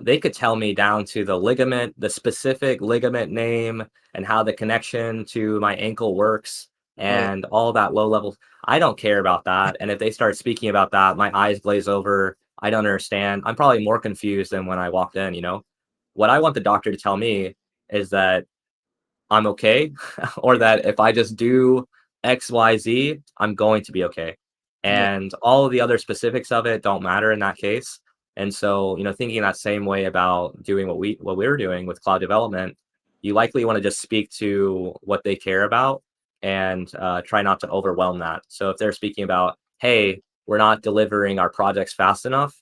they could tell me down to the ligament, the specific ligament name, and how the connection to my ankle works, Yeah. and all that low level. I don't care about that. And if they start speaking about that, my eyes glaze over. I don't understand. I'm probably more confused than when I walked in. What I want the doctor to tell me is that I'm okay, or that if I just do X, Y, Z, I'm going to be okay. Yeah. And all of the other specifics of it don't matter in that case. And so, thinking that same way about doing what we're doing with cloud development, you likely want to just speak to what they care about, and try not to overwhelm that. So if they're speaking about, hey, we're not delivering our projects fast enough,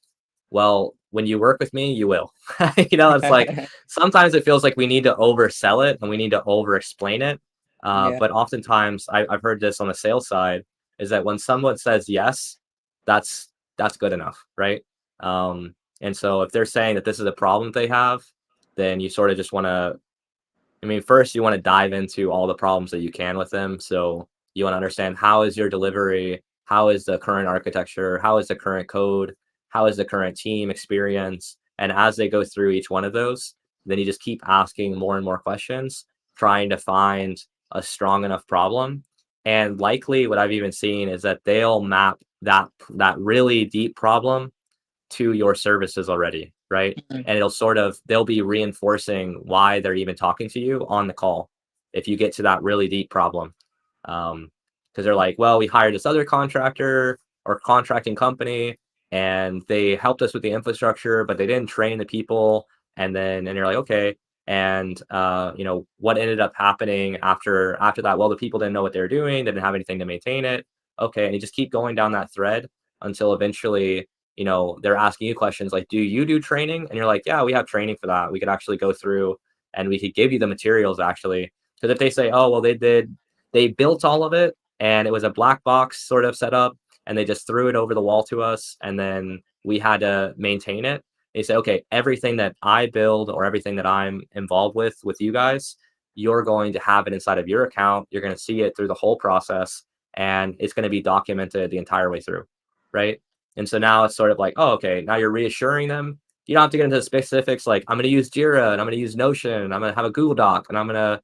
well, when you work with me, you will. It's like sometimes it feels like we need to oversell it and we need to over explain it. Yeah. But oftentimes, I've heard this on the sales side, is that when someone says yes, that's that's good enough, right? And so if they're saying that this is a problem they have, then you sort of just want to, I mean, first you want to dive into all the problems that you can with them. So you want to understand, how is your delivery, how is the current architecture, how is the current code, how is the current team experience, and as they go through each one of those, then you just keep asking more and more questions, trying to find a strong enough problem. And likely, what I've even seen is that they'll map that really deep problem to your services already, right? Mhm. And they'll be reinforcing why they're even talking to you on the call if you get to that really deep problem. Um, because they're like, well, we hired this other contractor or contracting company, and they helped us with the infrastructure, but they didn't train the people. And you're like, okay. And what ended up happening after that? Well, the people didn't know what they were doing. They didn't have anything to maintain it. Okay, and you just keep going down that thread until eventually, they're asking you questions like, do you do training? And you're like, yeah, we have training for that. We could actually go through and we could give you the materials actually. Because if they say, oh, well, they built all of it and it was a black box sort of setup and they just threw it over the wall to us and then we had to maintain it. They say, okay, everything that I build or everything that I'm involved with you guys, you're going to have it inside of your account. You're going to see it through the whole process and it's going to be documented the entire way through. Right. And so now it's sort of like, oh, okay, now you're reassuring them. You don't have to get into the specifics like I'm going to use Jira and I'm going to use Notion. And I'm going to have a Google Doc and I'm gonna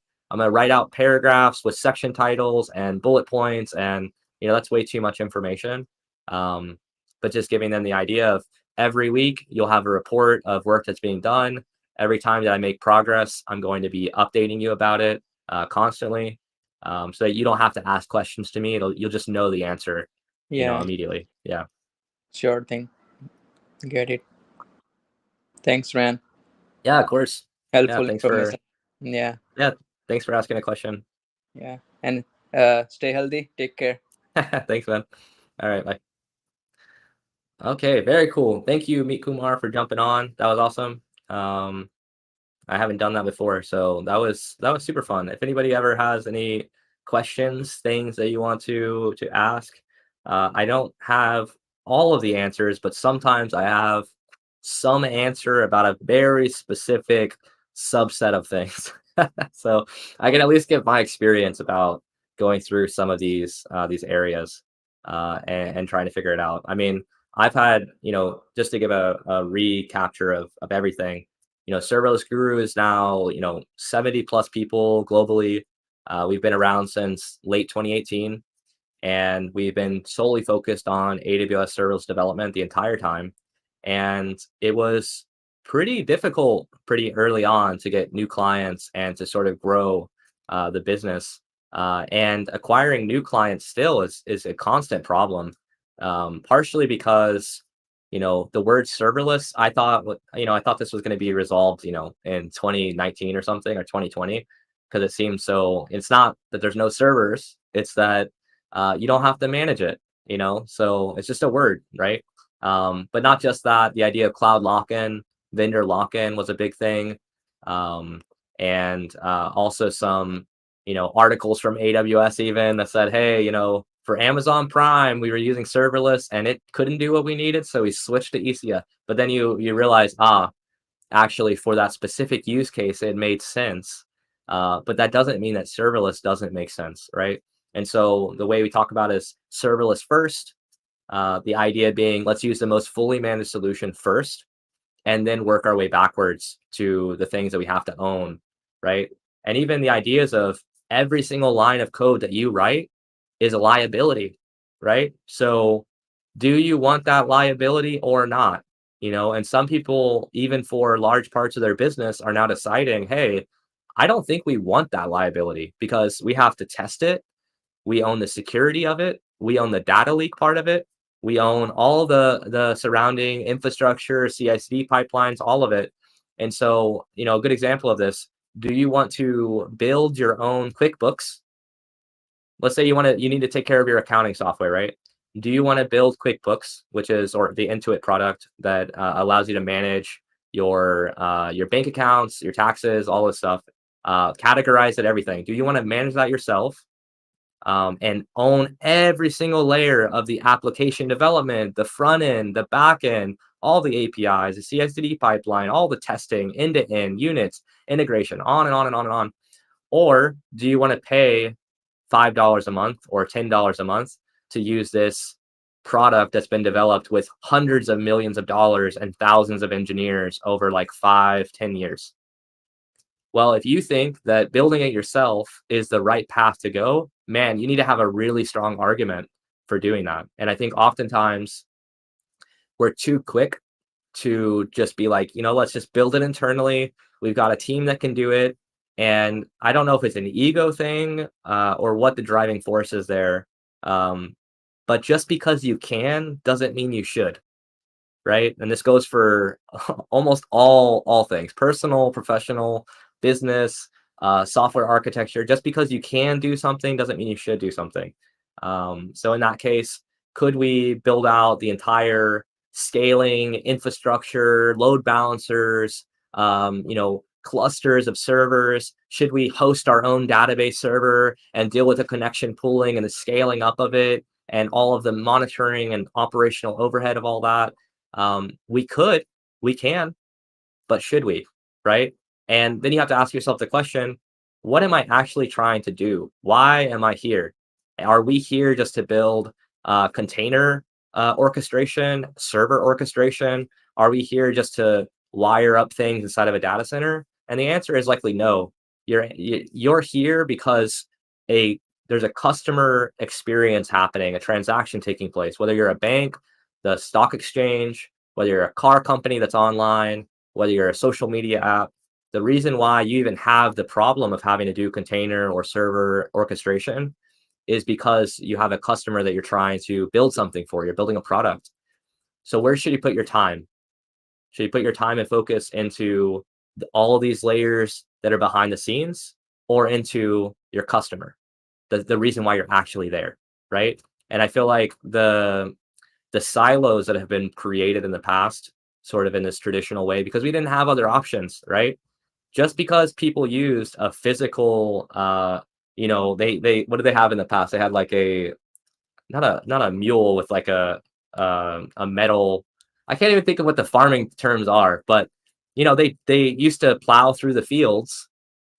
write out paragraphs with section titles and bullet points, and that's way too much information. But just giving them the idea of every week you'll have a report of work that's being done. Every time that I make progress, I'm going to be updating you about it constantly, so that you don't have to ask questions to me. You'll just know the answer, Yeah, immediately. Yeah. sure thing. Get it. Thanks, man. Yeah, of course. Yeah. Helpful Thanks for information. Yeah, yeah. Thanks for asking a question. yeah. And stay healthy. Take care. Thanks, man. All right. Bye. Okay, very cool. Thank you, Meet Kumar, for jumping on. That was awesome. Um, I haven't done that before, so that was super fun. If anybody ever has any questions, things that you want to ask, I don't have all of the answers, but sometimes I have some answer about a very specific subset of things. So I can at least get my experience about going through some of these areas and trying to figure it out. I mean, I've had, just to give a recapture of everything. Serverless Guru is now, 70 plus people globally. We've been around since late 2018, and we've been solely focused on AWS serverless development the entire time. And it was pretty difficult pretty early on to get new clients and to sort of grow the business. And acquiring new clients still is a constant problem, partially because the word serverless, I thought this was going to be resolved, in 2019 or something, or 2020, because it seems so. It's not that there's no servers, it's that you don't have to manage it, so it's just a word, right? But not just that, the idea of cloud lock-in, vendor lock-in was a big thing. And also some articles from AWS even that said, hey, for Amazon Prime, we were using serverless and it couldn't do what we needed, so we switched to ECS. But then you realize, actually for that specific use case, it made sense. But that doesn't mean that serverless doesn't make sense, right? And so the way we talk about is serverless first. The idea being, let's use the most fully managed solution first, and then work our way backwards to the things that we have to own, right? And even the ideas of every single line of code that you write is a liability, right? So do you want that liability or not? And some people, even for large parts of their business, are now deciding, hey, I don't think we want that liability because we have to test it. We own the security of it. We own the data leak part of it. We own all the surrounding infrastructure, CI/CD pipelines, all of it. And so, a good example of this, do you want to build your own QuickBooks? Let's say you need to take care of your accounting software, right? Do you want to build QuickBooks, or the Intuit product that allows you to manage your bank accounts, your taxes, all this stuff, categorize it, everything? Do you want to manage that yourself? And own every single layer of the application development, the front end, the back end, all the APIs, the CI/CD pipeline, all the testing, end to end, units, integration, on and on and on and on? Or do you want to pay $5 a month or $10 a month to use this product that's been developed with hundreds of millions of dollars and thousands of engineers over like 5-10 years? Well, if you think that building it yourself is the right path to go, man, you need to have a really strong argument for doing that. And I think oftentimes we're too quick to just be like, let's just build it internally. We've got a team that can do it. And I don't know if it's an ego thing or what the driving force is there. Um, but just because you can doesn't mean you should, right? And this goes for almost all things: personal, professional, business, software architecture. Just because you can do something doesn't mean you should do something. So in that case, could we build out the entire scaling infrastructure, load balancers, clusters of servers? Should we host our own database server and deal with the connection pooling and the scaling up of it and all of the monitoring and operational overhead of all that? We could, we can, but should we? Right? And then you have to ask yourself the question, what am I actually trying to do? Why am I here? Are we here just to build container orchestration, server orchestration? Are we here just to wire up things inside of a data center? And the answer is likely no. You're here because a there's a customer experience happening, a transaction taking place, whether you're a bank, the stock exchange, whether you're a car company that's online, whether you're a social media app. The reason why you even have the problem of having to do container or server orchestration is because you have a customer that you're trying to build something for. You're building a product. So where should you put your time? Should you put your time and focus into all of these layers that are behind the scenes, or into your customer, the reason why you're actually there, right? And I feel like the silos that have been created in the past, sort of in this traditional way, because we didn't have other options, right? Just because people used a physical, they what did they have in the past? They had like a not a mule with like a metal. I can't even think of what the farming terms are, but they used to plow through the fields,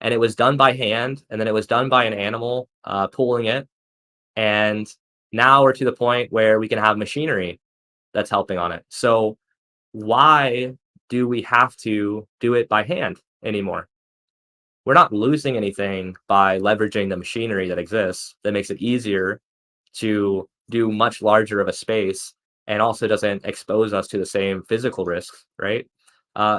and it was done by hand, and then it was done by an animal pulling it, and now we're to the point where we can have machinery that's helping on it. So why do we have to do it by hand anymore? We're not losing anything by leveraging the machinery that exists that makes it easier to do much larger of a space and also doesn't expose us to the same physical risks, right?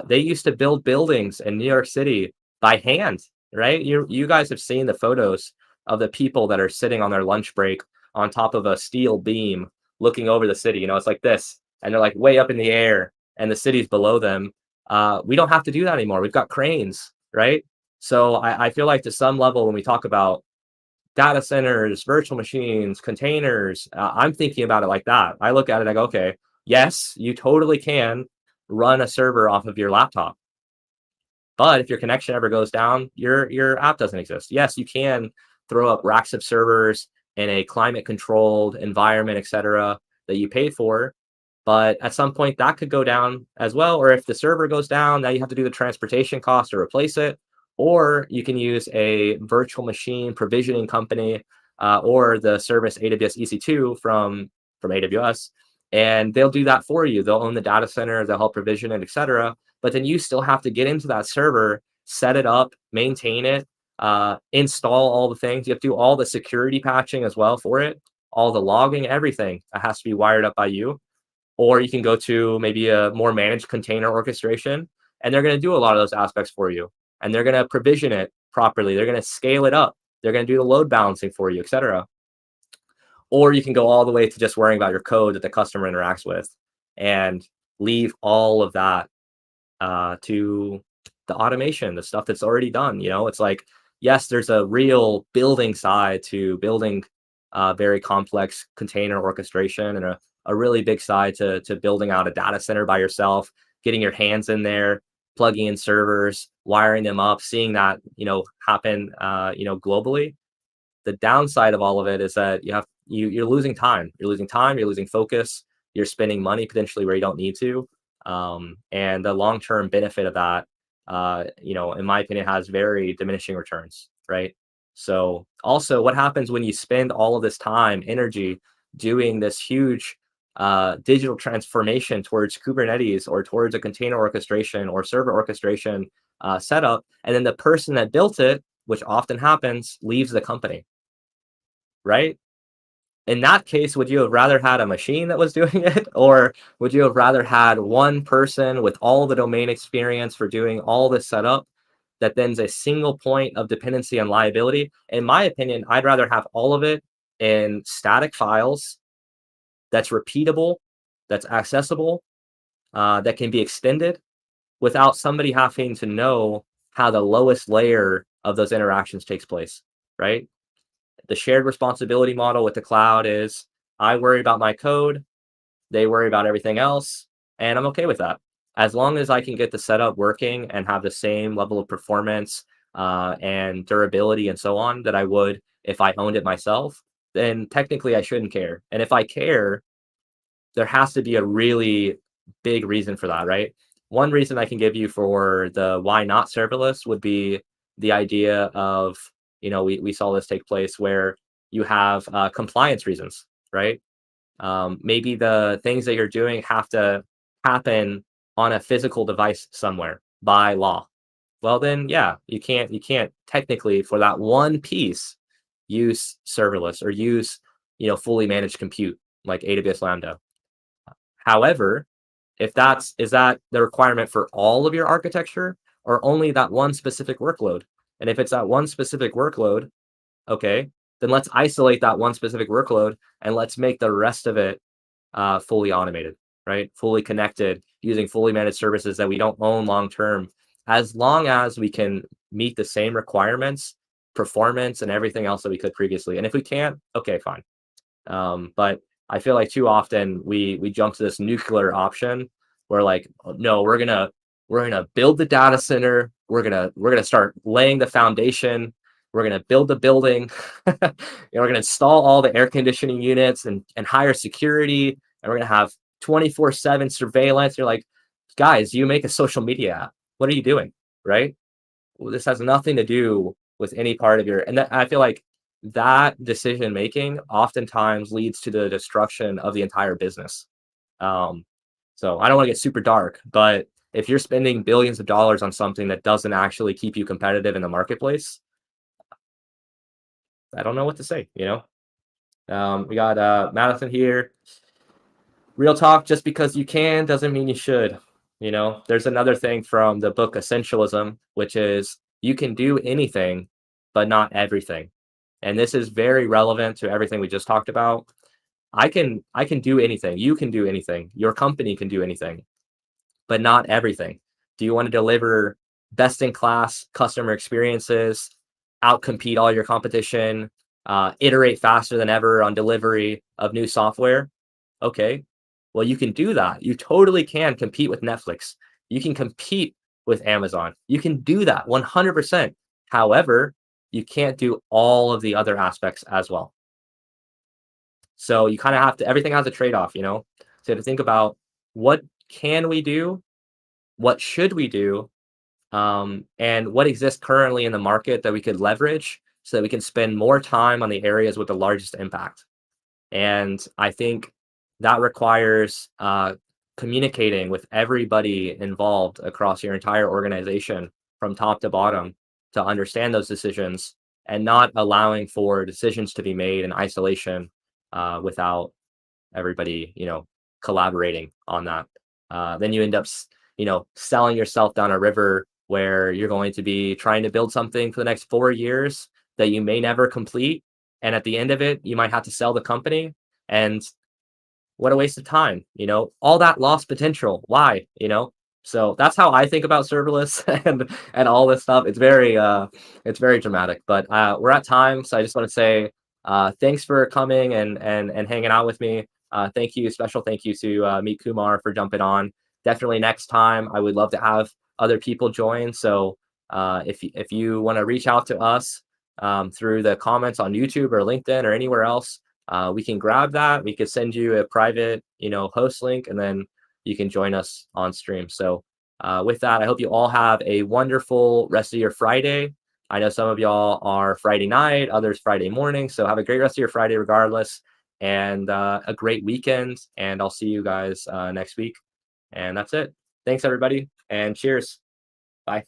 They used to build buildings in New York City by hand, right? You guys have seen the photos of the people that are sitting on their lunch break on top of a steel beam looking over the city. It's like this, and they're like way up in the air, and the city's below them. We don't have to do that anymore. We've got cranes, right? So I feel like to some level, when we talk about data centers, virtual machines, containers, I'm thinking about it like that. I look at it and I go, okay, yes, you totally can run a server off of your laptop. But if your connection ever goes down, your app doesn't exist. Yes, you can throw up racks of servers in a climate controlled environment, etc., that you pay for. But at some point that could go down as well. Or if the server goes down, now you have to do the transportation cost to replace it. Or you can use a virtual machine provisioning company, or the service AWS EC2 from AWS, and they'll do that for you. They'll own the data center, they'll help provision it, etc. But then you still have to get into that server, set it up, maintain it, install all the things. You have to do all the security patching as well for it, all the logging, everything. It has to be wired up by you. Or you can go to maybe a more managed container orchestration, and they're going to do a lot of those aspects for you. And they're going to provision it properly. They're going to scale it up. They're going to do the load balancing for you, etc. Or you can go all the way to just worrying about your code that the customer interacts with and leave all of that to the automation, the stuff that's already done. It's like, yes, there's a real building side to building very complex container orchestration, and a really big side to building out a data center by yourself, getting your hands in there, plugging in servers, wiring them up, seeing that happen globally. The downside of all of it is that you're losing time. You're losing time. You're losing focus. You're spending money potentially where you don't need to. And the long-term benefit of that, in my opinion, has very diminishing returns, right? So also, what happens when you spend all of this time, energy doing this huge digital transformation towards Kubernetes or towards a container orchestration or server orchestration setup, and then the person that built it, which often happens, leaves the company, right? In that case, would you have rather had a machine that was doing it, or would you have rather had one person with all the domain experience for doing all this setup that then's a single point of dependency and liability? In my opinion, I'd rather have all of it in static files that's repeatable, that's accessible, that can be extended without somebody having to know how the lowest layer of those interactions takes place, right? The shared responsibility model with the cloud is I worry about my code, they worry about everything else, and I'm okay with that. As long as I can get the setup working and have the same level of performance and durability and so on that I would if I owned it myself, then technically I shouldn't care. And if I care, there has to be a really big reason for that, right? One reason I can give you for the why not serverless would be the idea of, we saw this take place where you have compliance reasons, right? Maybe the things that you're doing have to happen on a physical device somewhere by law. Well, then, yeah, you can't technically for that one piece use serverless or use, fully managed compute like AWS Lambda. However, if that's is that the requirement for all of your architecture or only that one specific workload? And if it's that one specific workload, okay, then let's isolate that one specific workload and let's make the rest of it fully automated, right? Fully connected using fully managed services that we don't own long term, as long as we can meet the same requirements, performance, and everything else that we could previously. And if we can't, okay, fine. But I feel like too often we jump to this nuclear option where like, "Oh, no, we're gonna build the data center. We're gonna start laying the foundation. We're gonna build the building. We're gonna install all the air conditioning units and hire security. And we're gonna have 24/7 surveillance." You're like, guys, you make a social media app. What are you doing? Right? Well, this has nothing to do with any part of your and that, I feel like that decision making oftentimes leads to the destruction of the entire business. Um, so I don't want to get super dark, but if you're spending billions of dollars on something that doesn't actually keep you competitive in the marketplace, I don't know what to say. We got Madison here. Real talk, just because you can doesn't mean you should. There's another thing from the book Essentialism, which is you can do anything, but not everything. And this is very relevant to everything we just talked about. I can do anything. You can do anything. Your company can do anything, but not everything. Do you want to deliver best in class customer experiences, outcompete all your competition, iterate faster than ever on delivery of new software? Okay, well, you can do that. You totally can compete with Netflix. You can compete with Amazon. You can do that 100%. However, you can't do all of the other aspects as well. So you kind of have to, everything has a trade off, So to think about what can we do? What should we do? And what exists currently in the market that we could leverage so that we can spend more time on the areas with the largest impact. And I think that requires communicating with everybody involved across your entire organization from top to bottom to understand those decisions and not allowing for decisions to be made in isolation without everybody, collaborating on that. Then you end up, selling yourself down a river where you're going to be trying to build something for the next 4 years that you may never complete. And at the end of it, you might have to sell the company. And what a waste of time, all that lost potential. Why? So that's how I think about serverless and all this stuff. It's very dramatic, but we're at time. So I just want to say thanks for coming and hanging out with me. Thank you. Special thank you to Meet Kumar for jumping on. Definitely next time, I would love to have other people join. So if you want to reach out to us through the comments on YouTube or LinkedIn or anywhere else, we can grab that. We could send you a private, host link, and then you can join us on stream. So with that, I hope you all have a wonderful rest of your Friday. I know some of y'all are Friday night, others Friday morning. So have a great rest of your Friday regardless, and a great weekend. And I'll see you guys next week. And that's it. Thanks, everybody, and cheers. Bye.